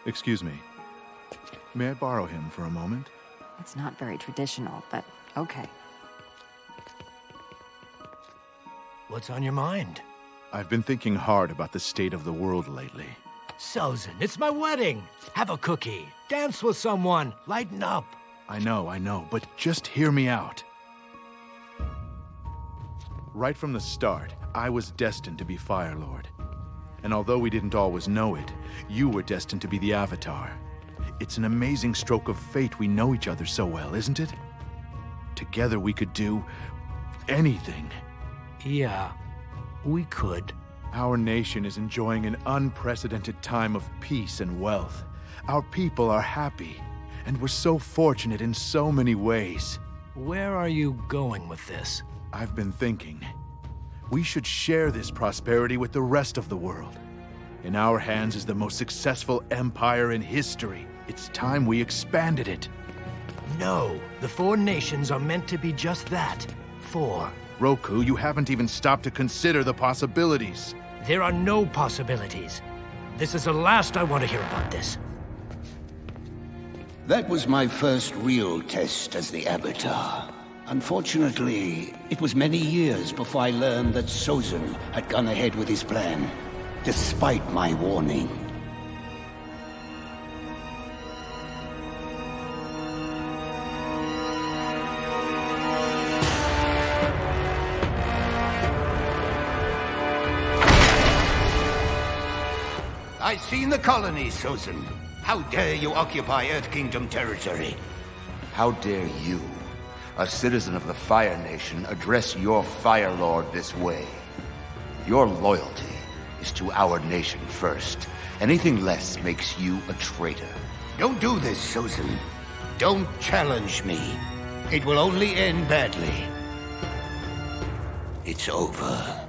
Excuse me. May I borrow him for a moment? It's not very traditional, but okay. What's on your mind? I've been thinking hard about the state of the world lately. Sozin, it's my wedding. Have a cookie. Dance with someone. Lighten up. I know, but just hear me out. Right from the start, I was destined to be Fire Lord. And although we didn't always know it, you were destined to be the Avatar. It's an amazing stroke of fate we know each other so well, isn't it? Together we could do anything. Yeah, we could. Our nation is enjoying an unprecedented time of peace and wealth. Our people are happy, and we're so fortunate in so many ways. Where are you going with this? I've been thinking. We should share this prosperity with the rest of the world. In our hands is the most successful empire in history. It's time we expanded it. No, the 4 nations are meant to be just that. 4. Roku, you haven't even stopped to consider the possibilities. There are no possibilities. This is the last I want to hear about this. That was my first real test as the Avatar. Unfortunately, it was many years before I learned that Sozin had gone ahead with his plan, despite my warning. I've seen the colonies, Sozin. How dare you occupy Earth Kingdom territory? How dare you, a citizen of the Fire Nation, address your Fire Lord this way? Your loyalty is to our nation first. Anything less makes you a traitor. Don't do this, Sozin. Don't challenge me. It will only end badly. It's over.